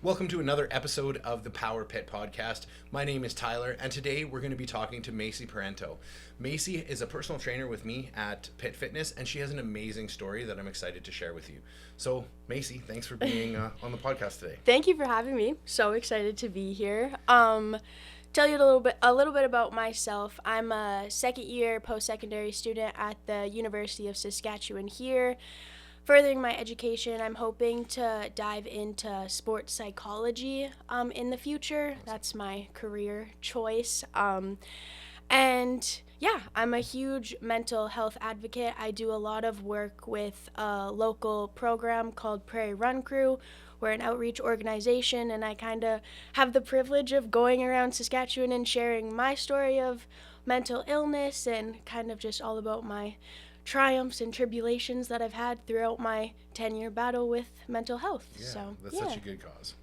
Welcome to another episode of the Power Pit Podcast. My name is Tyler, and today we're going to be talking to Macie Parenteau. Macie is a personal trainer with me at Pit Fitness, and she has an amazing story that I'm excited to share with you. So, Macie, thanks for being on the podcast today. Thank you for having me. So excited to be here. Tell you a little bit about myself. I'm a second year post-secondary student at the University of Saskatchewan here. Furthering my education, I'm hoping to dive into sports psychology in the future. That's my career choice. And yeah, I'm a huge mental health advocate. I do a lot of work with a local program called Prairie Run Crew. We're an outreach organization, and I kind of have the privilege of going around Saskatchewan and sharing my story of mental illness and kind of just all about my triumphs and tribulations that I've had throughout my 10-year battle with mental health. Yeah, that's such a good cause.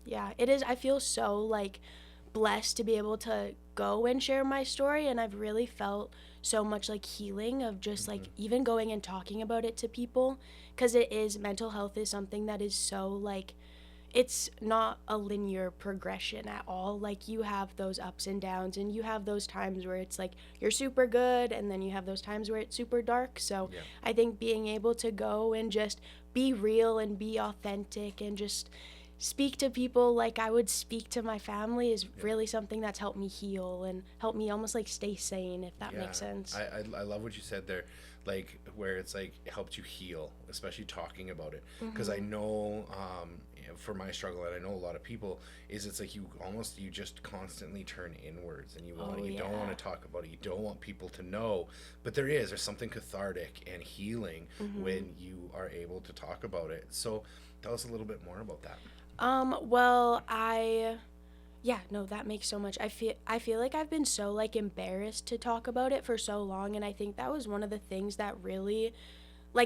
Yeah, it is. I feel so blessed to be able to go and share my story, and I've really felt so much healing of just even going and talking about it to people, because mental health is something that is so it's not a linear progression at all. You have those ups and downs, and you have those times where it's you're super good, and then you have those times where it's super dark. So yeah. I think being able to go and just be real and be authentic and just speak to people like I would speak to my family is really something that's helped me heal and helped me almost stay sane, if that makes sense. I love what you said there, where it's it helped you heal, especially talking about it, because I know for my struggle, and I know a lot of people, is it's you just constantly turn inwards, and you don't want to talk about it, you don't want people to know, but there's something cathartic and healing when you are able to talk about it. So tell us a little bit more about that. That makes so much. I feel like I've been so embarrassed to talk about it for so long, and I think that was one of the things that really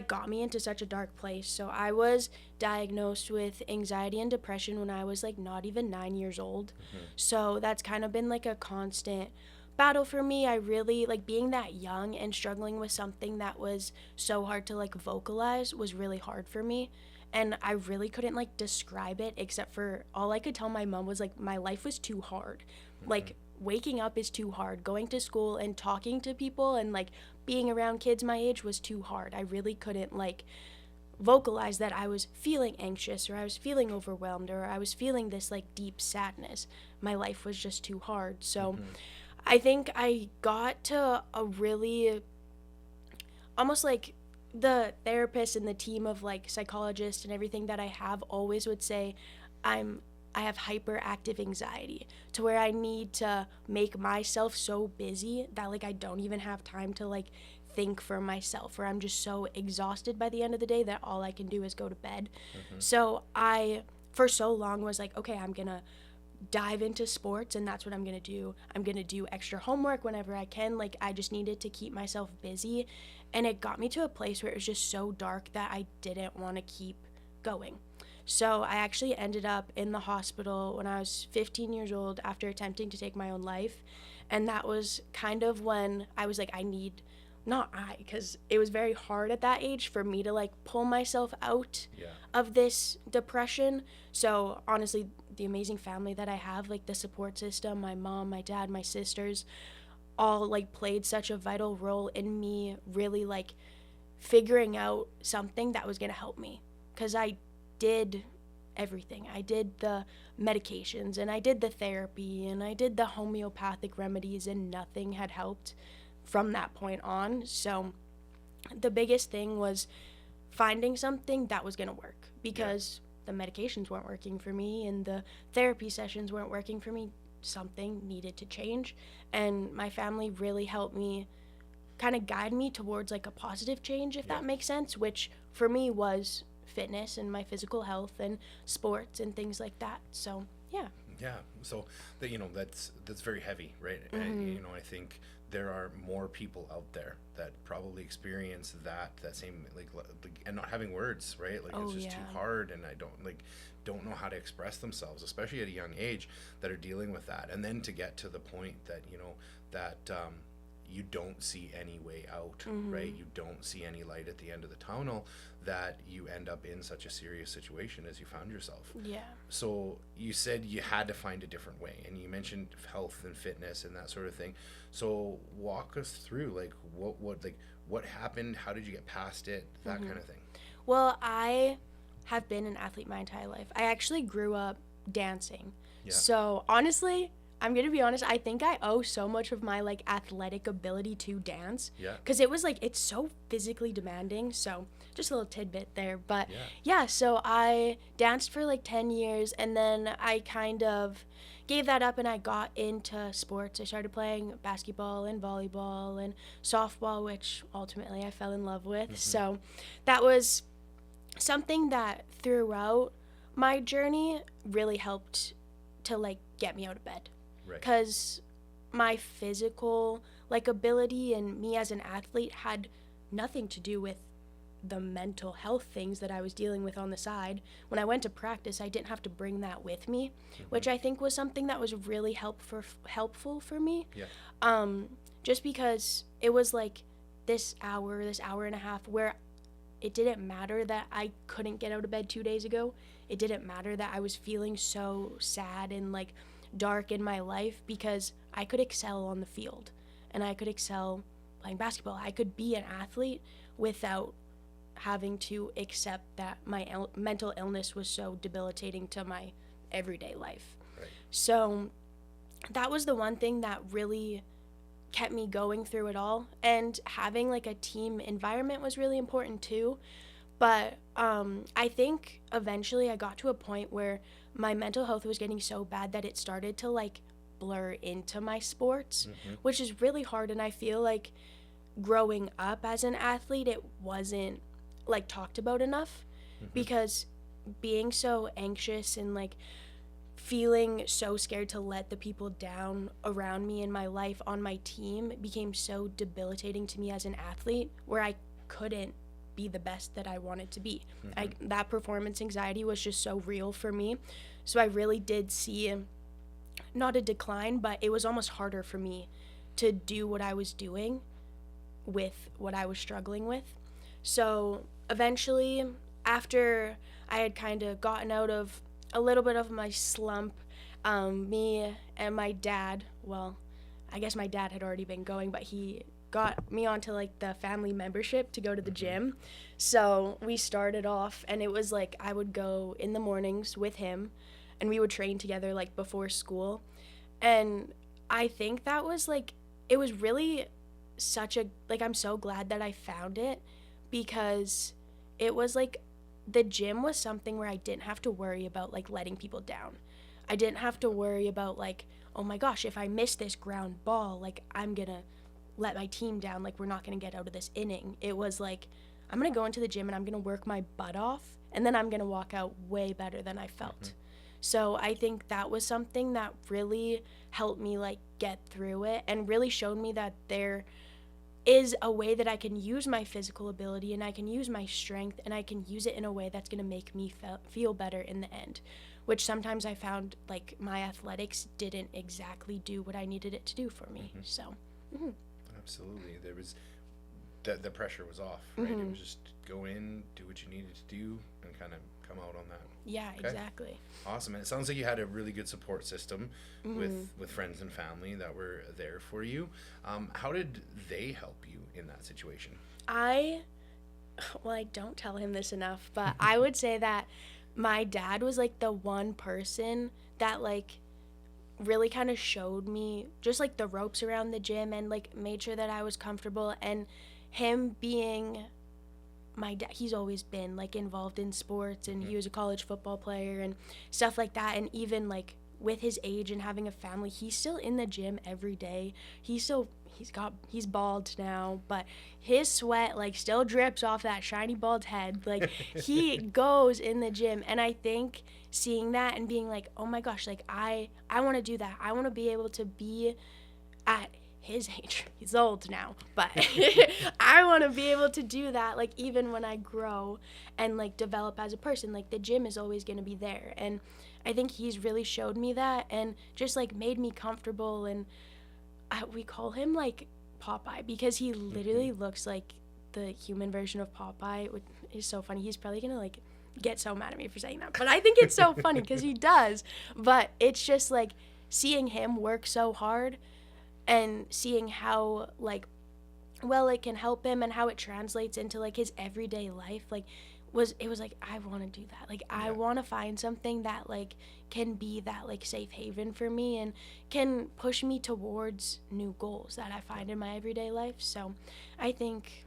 got me into such a dark place. So I was diagnosed with anxiety and depression when I was not even 9 years old. So that's kind of been a constant battle for me. I really being that young and struggling with something that was so hard to vocalize was really hard for me. And I really couldn't describe it, except for all I could tell my mom was my life was too hard. Waking up is too hard. Going to school and talking to people and being around kids my age was too hard. I really couldn't vocalize that I was feeling anxious, or I was feeling overwhelmed, or I was feeling this deep sadness. My life was just too hard. So I think I got to a really almost the therapist and the team of psychologists and everything that I have always would say I have hyperactive anxiety, to where I need to make myself so busy that I don't even have time to think for myself, or I'm just so exhausted by the end of the day that all I can do is go to bed. So I for so long was okay, I'm gonna dive into sports, and that's what I'm gonna do. I'm gonna do extra homework whenever I can. I just needed to keep myself busy, and it got me to a place where it was just so dark that I didn't want to keep going. So I actually ended up in the hospital when I was 15 years old after attempting to take my own life, and that was kind of when I was because it was very hard at that age for me to pull myself out of this depression. So honestly, the amazing family that I have, the support system, my mom, my dad, my sisters, all played such a vital role in me really figuring out something that was going to help me, because I did everything. I did the medications, and I did the therapy, and I did the homeopathic remedies, and nothing had helped from that point on. So the biggest thing was finding something that was going to work, because the medications weren't working for me and the therapy sessions weren't working for me. Something needed to change, and my family really helped me kind of guide me towards a positive change, if that makes sense, which for me was fitness and my physical health and sports and things like that. So so that's very heavy, right? And, I think there are more people out there that probably experience that same and not having words, right? It's just too hard, and I don't know how to express themselves, especially at a young age, that are dealing with that. And then to get to the point that you don't see any way out, right? You don't see any light at the end of the tunnel, that you end up in such a serious situation as you found yourself. Yeah. So you said you had to find a different way, and you mentioned health and fitness and that sort of thing. So walk us through, like, what happened? How did you get past it? That kind of thing. Well, I have been an athlete my entire life. I actually grew up dancing. Yeah. So honestly, I'm going to be honest, I think I owe so much of my like athletic ability to dance. Yeah. Because it was like, it's so physically demanding. So just a little tidbit there. But Yeah. yeah, so I danced for like 10 years, and then I kind of gave that up and I got into sports. I started playing basketball and volleyball and softball, which ultimately I fell in love with. So that was something that throughout my journey really helped to like get me out of bed. Right. Because my physical like ability and me as an athlete had nothing to do with the mental health things that I was dealing with on the side. When I went to practice, I didn't have to bring that with me, which I think was something that was really helpful for me. Yeah. Just because it was like this hour and a half where it didn't matter that I couldn't get out of bed 2 days ago. It didn't matter that I was feeling so sad and like dark in my life, because I could excel on the field and I could excel playing basketball. I could be an athlete without having to accept that my mental illness was so debilitating to my everyday life. Right. So that was the one thing that really kept me going through it all. And having like a team environment was really important too. But I think eventually I got to a point where my mental health was getting so bad that it started to like blur into my sports, which is really hard. And I feel like growing up as an athlete, it wasn't like talked about enough, because being so anxious and like feeling so scared to let the people down around me in my life on my team became so debilitating to me as an athlete, where I couldn't be the best that I wanted to be. That performance anxiety was just so real for me. So I really did see not a decline, but it was almost harder for me to do what I was doing with what I was struggling with. So eventually, after I had kind of gotten out of a little bit of my slump, me and my dad, well, I guess my dad had already been going, but he got me onto like the family membership to go to the gym. So we started off, and it was like I would go in the mornings with him and we would train together like before school. And I think that was like, it was really such a, like, I'm so glad that I found it, because it was like the gym was something where I didn't have to worry about like letting people down. I didn't have to worry about like, oh my gosh, if I miss this ground ball, like I'm gonna let my team down, like we're not gonna get out of this inning. It was like, I'm gonna go into the gym and I'm gonna work my butt off, and then I'm gonna walk out way better than I felt. So I think that was something that really helped me like get through it, and really showed me that there is a way that I can use my physical ability and I can use my strength and I can use it in a way that's going to make me feel better in the end, which sometimes I found like my athletics didn't exactly do what I needed it to do for me. So Absolutely. There was the pressure was off, right? It was just go in, do what you needed to do, and kind of come out on that. Yeah, Okay. exactly. Awesome. And it sounds like you had a really good support system with friends and family that were there for you. How did they help you in that situation? I don't tell him this enough, but I would say that my dad was like the one person that like really kind of showed me just like the ropes around the gym and like made sure that I was comfortable. And him being my dad, he's always been like involved in sports, and he was a college football player and stuff like that. And even like with his age and having a family, he's still in the gym every day. He's bald now, but his sweat like still drips off that shiny bald head. Like he goes in the gym, and I think seeing that and being like, oh my gosh, like I want to do that. I want to be able to be at his age. He's old now, but I want to be able to do that, like even when I grow and like develop as a person. Like the gym is always going to be there, and I think he's really showed me that and just like made me comfortable. And we call him like Popeye, because he literally looks like the human version of Popeye, which is so funny. He's probably gonna like get so mad at me for saying that, but I think it's so funny because he does. But it's just like seeing him work so hard and seeing how like well it can help him and how it translates into like his everyday life, like it was like I want to do that. Like I want to find something that like can be that like safe haven for me and can push me towards new goals that I find in my everyday life. So I think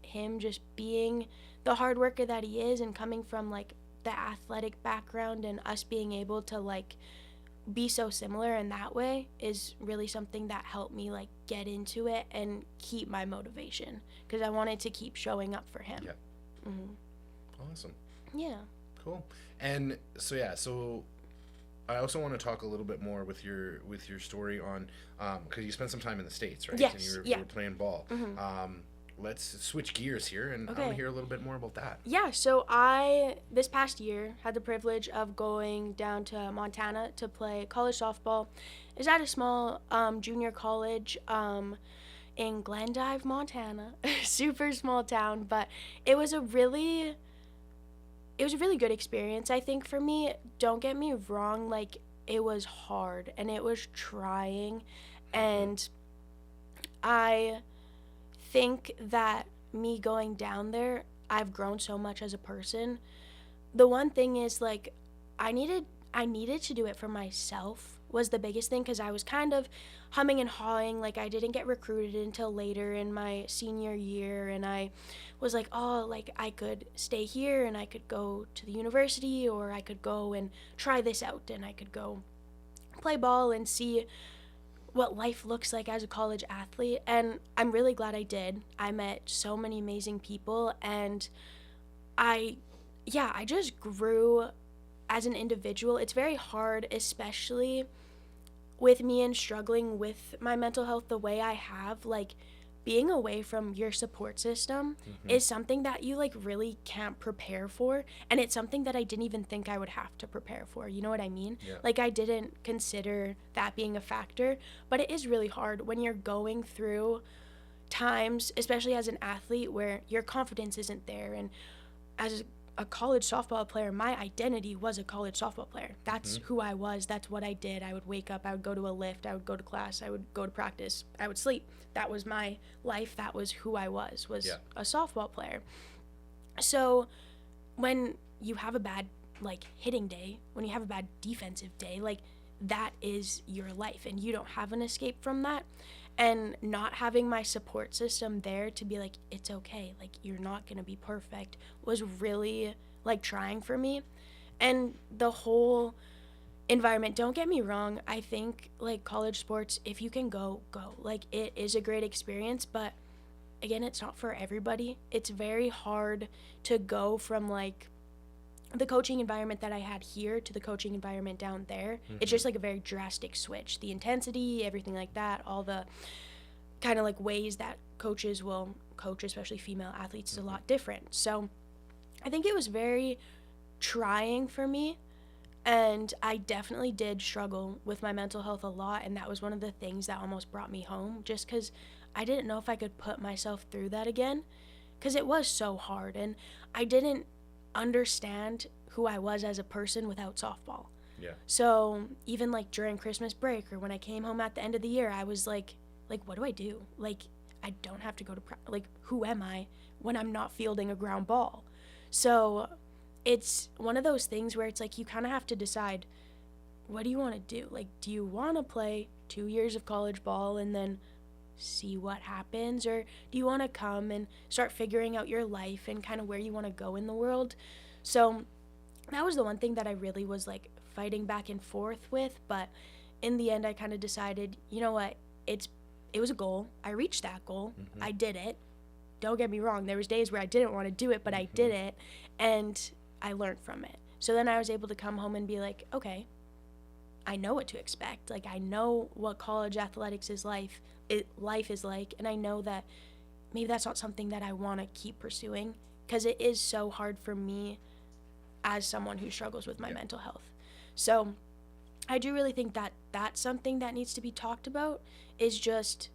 him just being the hard worker that he is and coming from like the athletic background and us being able to like be so similar in that way is really something that helped me like get into it and keep my motivation because I wanted to keep showing up for him. Yeah. Awesome. Yeah. Cool. And so I also want to talk a little bit more with your story on because you spent some time in the States, right? Yes. And you were playing ball. Let's switch gears here, and I want to hear a little bit more about that. Yeah, so I, this past year, had the privilege of going down to Montana to play college softball. It was at a small junior college in Glendive, Montana. Super small town, but it was a really good experience, I think, for me. Don't get me wrong, like, it was hard, and it was trying, and I think that me going down there, I've grown so much as a person. The one thing is like I needed to do it for myself was the biggest thing because I was kind of humming and hawing, like I didn't get recruited until later in my senior year, and I was like, oh, like I could stay here and I could go to the university, or I could go and try this out and I could go play ball and see what life looks like as a college athlete. And I'm really glad I did. I met so many amazing people, and I just grew as an individual. It's very hard, especially with me and struggling with my mental health the way I have, like being away from your support system is something that you like really can't prepare for, and it's something that I didn't even think I would have to prepare for. You know what I mean? Yeah. Like I didn't consider that being a factor, but it is really hard when you're going through times, especially as an athlete, where your confidence isn't there. And as a college softball player, my identity was a college softball player. That's who I was. That's what I did. I would wake up, I would go to a lift, I would go to class, I would go to practice, I would sleep. That was my life. That was who I was a softball player. So when you have a bad like hitting day, when you have a bad defensive day, like that is your life and you don't have an escape from that. And not having my support system there to be like, it's okay, like you're not gonna be perfect, was really like trying for me. And the whole environment, don't get me wrong, I think like college sports, if you can go, like it is a great experience, but again, it's not for everybody. It's very hard to go from like the coaching environment that I had here to the coaching environment down there. It's just like a very drastic switch. The intensity, everything like that, all the kind of like ways that coaches will coach, especially female athletes, is a lot different. So I think it was very trying for me, and I definitely did struggle with my mental health a lot, and that was one of the things that almost brought me home, just because I didn't know if I could put myself through that again, because it was so hard, and I didn't understand who I was as a person without softball. Yeah. So even like during Christmas break or when I came home at the end of the year, I was like what do I do? Like I don't have to go to like who am I when I'm not fielding a ground ball? So it's one of those things where it's like you kind of have to decide, what do you want to do? Like, do you want to play 2 years of college ball and then see what happens, or do you want to come and start figuring out your life and kind of where you want to go in the world? So that was the one thing that I really was like fighting back and forth with, but in the end I kind of decided, you know what, it was a goal. I reached that goal. I did it. Don't get me wrong, there was days where I didn't want to do it, but I did it, and I learned from it. So then I was able to come home and be like, okay, I know what to expect. Like I know what college athletics is life is like, and I know that maybe that's not something that I want to keep pursuing, because it is so hard for me as someone who struggles with my mental health. So I do really think that that's something that needs to be talked about, is just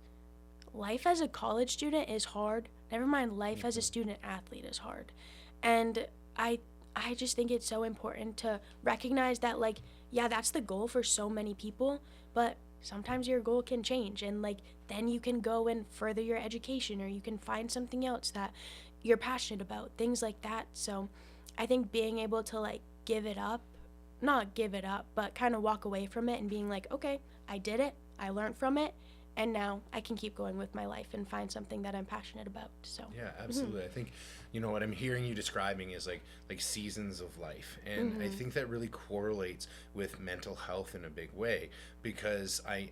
life as a college student is hard. Never mind, life as a student athlete is hard. And I just think it's so important to recognize that, like, yeah, that's the goal for so many people, but sometimes your goal can change, and like then you can go and further your education, or you can find something else that you're passionate about, things like that. So I think being able to like give it up, not give it up, but kind of walk away from it and being like, okay, I did it, I learned from it, and now I can keep going with my life and find something that I'm passionate about. So Yeah, absolutely. I think, what I'm hearing you describing is like seasons of life, and I think that really correlates with mental health in a big way, because I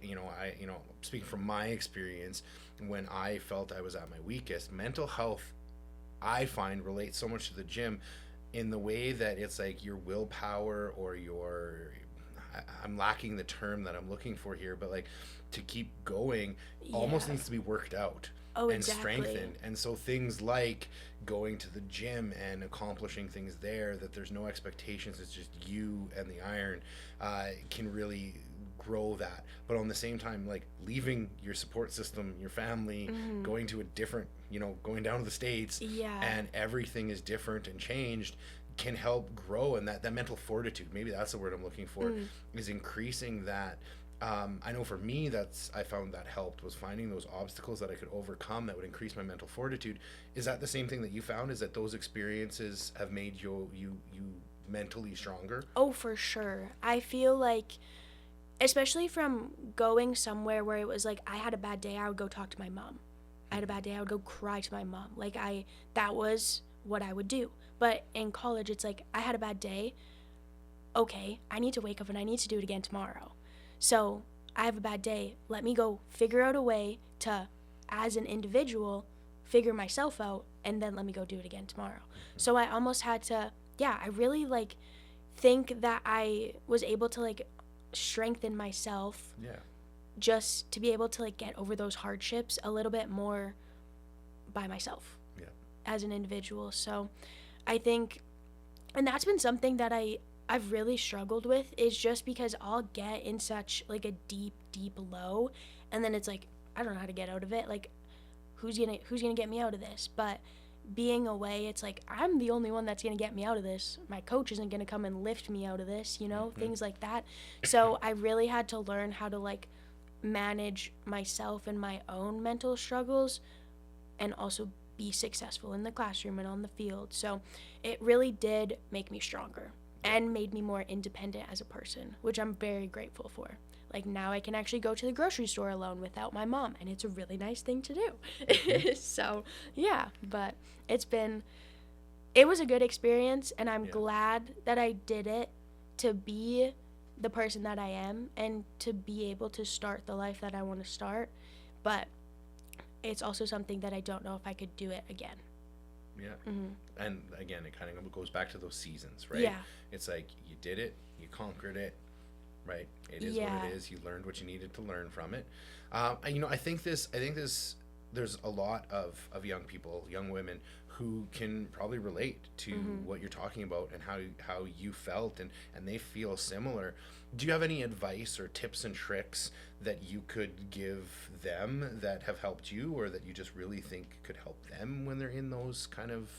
speaking from my experience, when I felt I was at my weakest, mental health, I find, relates so much to the gym, in the way that it's like your willpower, or I'm lacking the term that I'm looking for here, but like to keep going almost needs to be worked out and exactly. strengthened. And so things like going to the gym and accomplishing things there, that there's no expectations, it's just you and the iron, can really grow that. But on the same time, like leaving your support system, your family, going to a different, going down to the States, and everything is different and changed, can help grow. And that mental fortitude, maybe that's the word I'm looking for, is increasing that. I know for me, I found that helped, was finding those obstacles that I could overcome that would increase my mental fortitude. Is that the same thing that you found? Is that those experiences have made you mentally stronger? Oh, for sure. I feel like, especially from going somewhere where it was like I had a bad day, I would go talk to my mom. I had a bad day, I would go cry to my mom. Like that was what I would do. But in college, it's like I had a bad day. Okay, I need to wake up and I need to do it again tomorrow. So I have a bad day. Let me go figure out a way to, as an individual, figure myself out, and then let me go do it again tomorrow. So I almost had to, I really like think that I was able to like strengthen myself just to be able to like get over those hardships a little bit more by myself as an individual. So I think, and that's been something that I've really struggled with, is just because I'll get in such like a deep low, and then it's like I don't know how to get out of it. Like who's gonna get me out of this? But being away, it's like I'm the only one that's gonna get me out of this. My coach isn't gonna come and lift me out of this, things like that. So I really had to learn how to like manage myself and my own mental struggles, and also be successful in the classroom and on the field. So it really did make me stronger and made me more independent as a person, which I'm very grateful for. Like now I can actually go to the grocery store alone without my mom, and it's a really nice thing to do. So yeah, but it was a good experience, and I'm glad that I did it to be the person that I am and to be able to start the life that I want to start. But it's also something that I don't know if I could do it again. Yeah. And again, it kind of goes back to those seasons, right? Yeah. It's like you did it, you conquered it, right? It is what it is. You learned what you needed to learn from it. I think there's a lot of young people, young women, who can probably relate to what you're talking about, and how you felt, and they feel similar. Do you have any advice or tips and tricks that you could give them that have helped you, or that you just really think could help them when they're in those kind of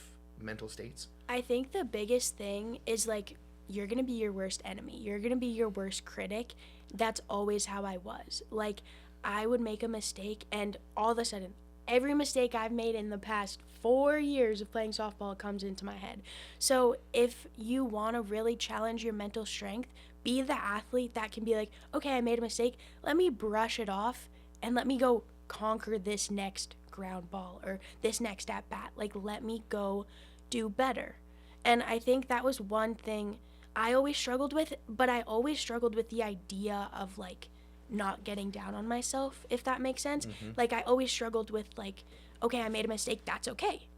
mental states? I think the biggest thing is like, you're going to be your worst enemy. You're going to be your worst critic. That's always how I was. Like, I would make a mistake, and all of a sudden, every mistake I've made in the past 4 years of playing softball comes into my head. So if you want to really challenge your mental strength, be the athlete that can be like, okay, I made a mistake. Let me brush it off and let me go conquer this next ground ball or this next at bat. Like, let me go do better. And I think that was one thing I always struggled with, but I always struggled with the idea of like not getting down on myself, if that makes sense. Like, I always struggled with like, okay, I made a mistake, that's okay.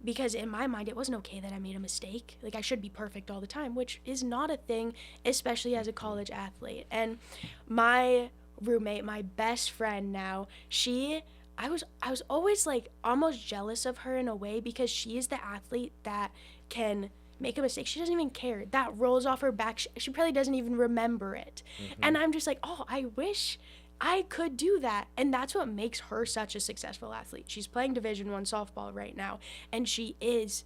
Because in my mind, it wasn't okay that I made a mistake. Like, I should be perfect all the time, which is not a thing, especially as a college athlete. And my roommate, my best friend now, I was always like almost jealous of her in a way, because she is the athlete that can make a mistake. She doesn't even care. That rolls off her back. She probably doesn't even remember it. And I'm just like, oh, I wish I could do that. And that's what makes her such a successful athlete. She's playing Division I softball right now, and she is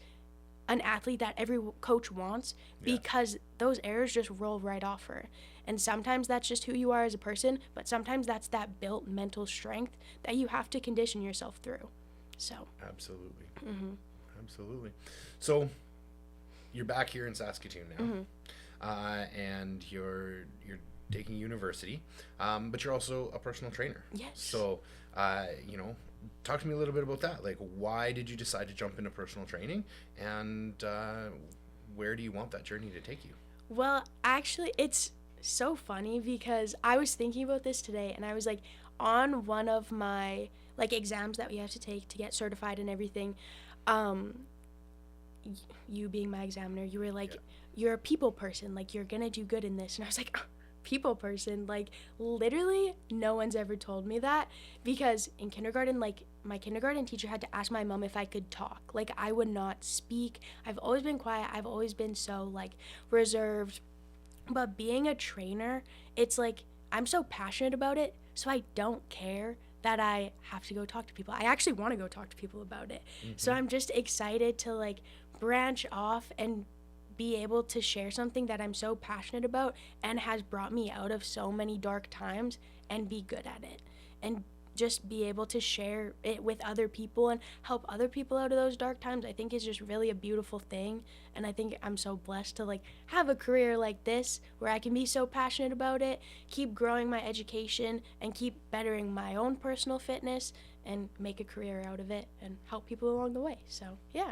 an athlete that every coach wants because those errors just roll right off her. And sometimes that's just who you are as a person, but sometimes that's that built mental strength that you have to condition yourself through. So Absolutely. Absolutely. So you're back here in Saskatoon now, and you're taking university, but you're also a personal trainer. Yes. So, talk to me a little bit about that. Like, why did you decide to jump into personal training, and where do you want that journey to take you? Well, actually, it's so funny because I was thinking about this today, and I was like, on one of my like exams that we have to take to get certified and everything, you being my examiner, you were like, you're a people person, like you're gonna do good in this, and I was like, people person, like literally no one's ever told me that, because in kindergarten, like my kindergarten teacher had to ask my mom if I could talk. Like I would not speak. I've always been quiet. I've always been so like reserved. But being a trainer, it's like I'm so passionate about it, so I don't care that I have to go talk to people. I actually want to go talk to people about it. So I'm just excited to like branch off and be able to share something that I'm so passionate about and has brought me out of so many dark times and be good at it. And just be able to share it with other people and help other people out of those dark times, I think is just really a beautiful thing. And I think I'm so blessed to like have a career like this where I can be so passionate about it, keep growing my education, and keep bettering my own personal fitness and make a career out of it and help people along the way. So, yeah.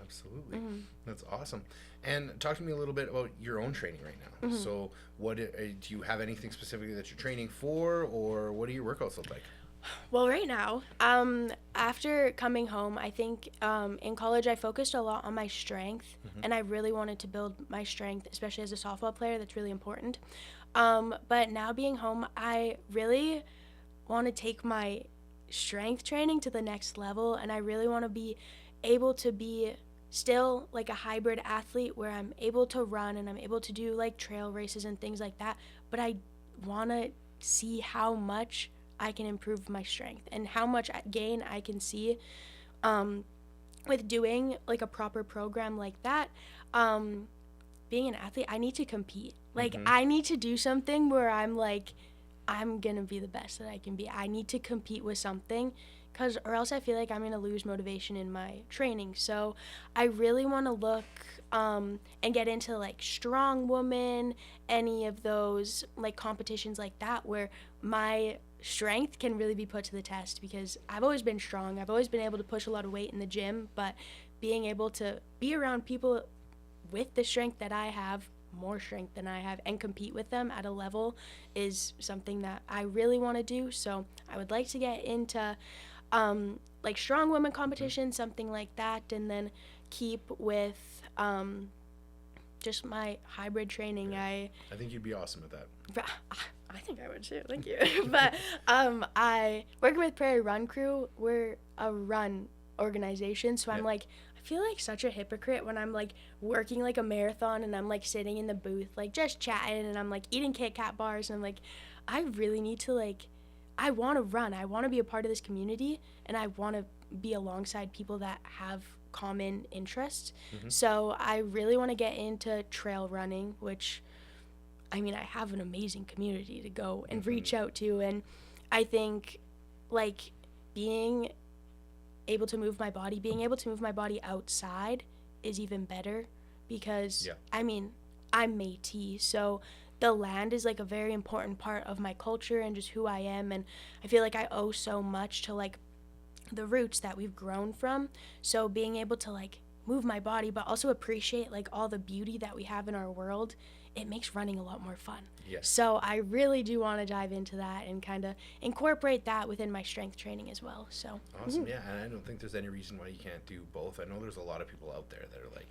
Absolutely. That's awesome. And talk to me a little bit about your own training right now. So what do you have anything specifically that you're training for, or what do your workouts look like? Well, right now, after coming home, I think in college I focused a lot on my strength, and I really wanted to build my strength, especially as a softball player. That's really important. But now being home, I really want to take my strength training to the next level, and I really want to be able to be still like a hybrid athlete where I'm able to run and I'm able to do like trail races and things like that, but I want to see how much I can improve my strength and how much gain I can see with doing like a proper program like that. Being an athlete, I need to compete. Like I need to do something where I'm like, I'm gonna be the best that I can be. I need to compete with something, or else I feel like I'm going to lose motivation in my training. So I really want to look and get into like strong woman, any of those like competitions like that where my strength can really be put to the test, because I've always been strong. I've always been able to push a lot of weight in the gym, but being able to be around people with the strength that I have, more strength than I have, and compete with them at a level is something that I really want to do. So I would like to get into like strong women competition, something like that, and then keep with just my hybrid training. I think you'd be awesome at that. I think I would too. Thank you. But I working with Prairie Run Crew. We're a run organization, so I'm like, I feel like such a hypocrite when I'm like working like a marathon and I'm like sitting in the booth like just chatting and I'm like eating Kit Kat bars, and I'm like, I really need to like, I want to run. I want to be a part of this community, and I want to be alongside people that have common interests. So I really want to get into trail running, which, I mean, I have an amazing community to go and reach out to. And I think like being able to move my body outside is even better, because I mean, I'm Métis, so the land is like a very important part of my culture and just who I am, and I feel like I owe so much to like the roots that we've grown from. So being able to like move my body but also appreciate like all the beauty that we have in our world, it makes running a lot more fun. So I really do want to dive into that and kind of incorporate that within my strength training as well. So awesome. Yeah, and I don't think there's any reason why you can't do both. I know there's a lot of people out there that are like,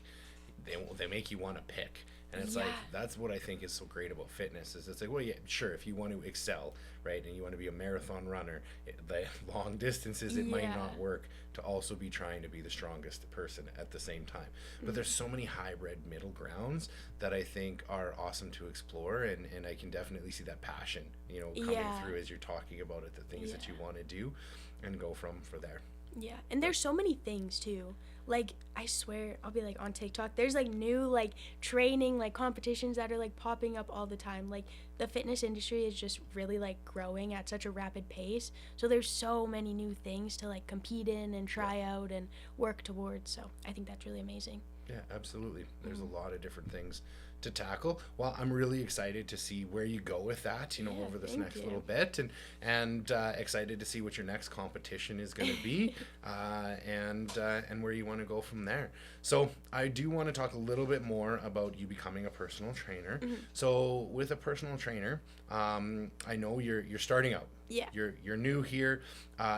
they make you want to pick. And it's Yeah. like, that's what I think is so great about fitness, is it's like, well, yeah, sure, if you want to excel, right, and you want to be a marathon runner, the long distances, it might Yeah. not work to also be trying to be the strongest person at the same time. But there's so many hybrid middle grounds that I think are awesome to explore, and I can definitely see that passion, coming Yeah. through as you're talking about it, the things that you want to do, and go from for there. Yeah, and there's so many things too. Like, I swear, I'll be like on TikTok, there's like new like training like competitions that are like popping up all the time. Like, the fitness industry is just really like growing at such a rapid pace. So there's so many new things to like compete in and try out and work towards. So I think that's really amazing. Yeah, absolutely. There's a lot of different things to tackle. Well, I'm really excited to see where you go with that, Yeah, over this thank next you. little bit, and excited to see what your next competition is going to be, and where you want to go from there. So I do want to talk a little bit more about you becoming a personal trainer. So with a personal trainer, I know you're starting out. Yeah. You're new here.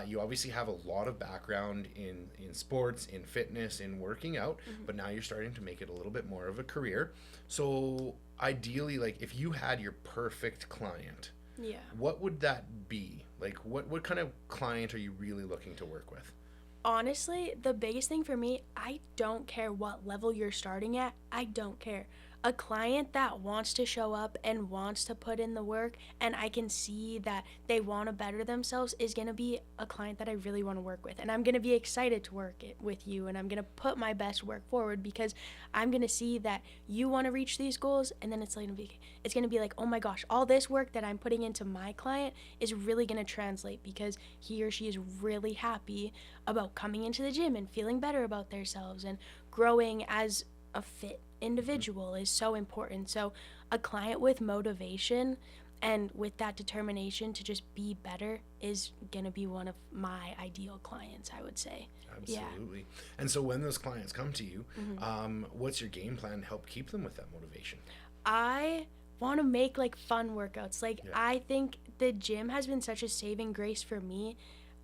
You obviously have a lot of background in sports, in fitness, in working out, but now you're starting to make it a little bit more of a career. So ideally, like, if you had your perfect client, Yeah. what would that be? Like, what kind of client are you really looking to work with? Honestly, the biggest thing for me, I don't care what level you're starting at. I don't care. A client that wants to show up and wants to put in the work, and I can see that they want to better themselves, is going to be a client that I really want to work with. And I'm going to be excited to work it with you, and I'm going to put my best work forward because I'm going to see that you want to reach these goals, and then it's going to be like, oh my gosh, all this work that I'm putting into my client is really going to translate because he or she is really happy about coming into the gym and feeling better about themselves and growing as a fit individual is so important. So a client with motivation and with that determination to just be better is going to be one of my ideal clients, I would say. Absolutely. And so when those clients come to you, what's your game plan to help keep them with that motivation? I want to make like fun workouts. Like, Yeah. I think the gym has been such a saving grace for me.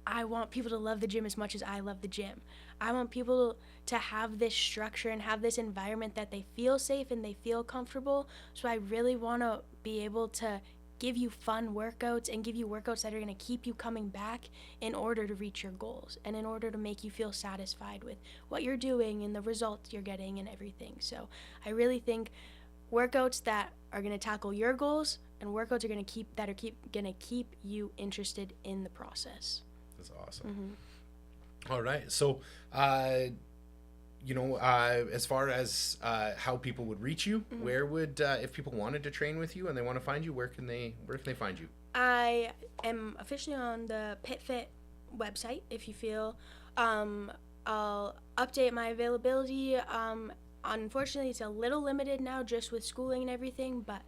I want people to love the gym as much as I love the gym. I want people to have this structure and have this environment that they feel safe and they feel comfortable. So I really want to be able to give you fun workouts and give you workouts that are going to keep you coming back in order to reach your goals and in order to make you feel satisfied with what you're doing and the results you're getting and everything. So I really think workouts that are going to tackle your goals and workouts are going to keep you interested in the process. That's awesome. All right. So, as far as how people would reach you, where would, if people wanted to train with you and they want to find you, where can they find you? I am officially on the PitFit website. If you feel, I'll update my availability. Unfortunately, it's a little limited now just with schooling and everything, but,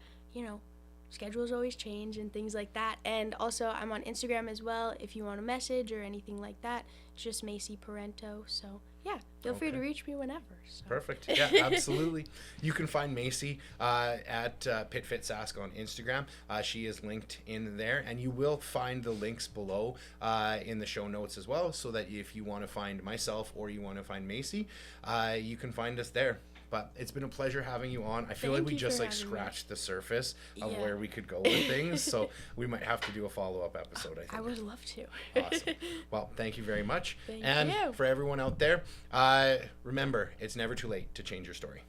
schedules always change and things like that. And also, I'm on Instagram as well. If you want a message or anything like that, it's just Macie Parenteau. So, yeah, feel free to reach me whenever. So. Perfect. Yeah, absolutely. You can find Macie at PitFit Sask on Instagram. She is linked in there, and you will find the links below in the show notes as well, so that if you want to find myself or you want to find Macie, you can find us there. But it's been a pleasure having you on. I feel like we just scratched the surface of where we could go with things. So we might have to do a follow-up episode, I think. I would love to. Awesome. Well, thank you very much. Thank and you. for everyone out there, remember, it's never too late to change your story.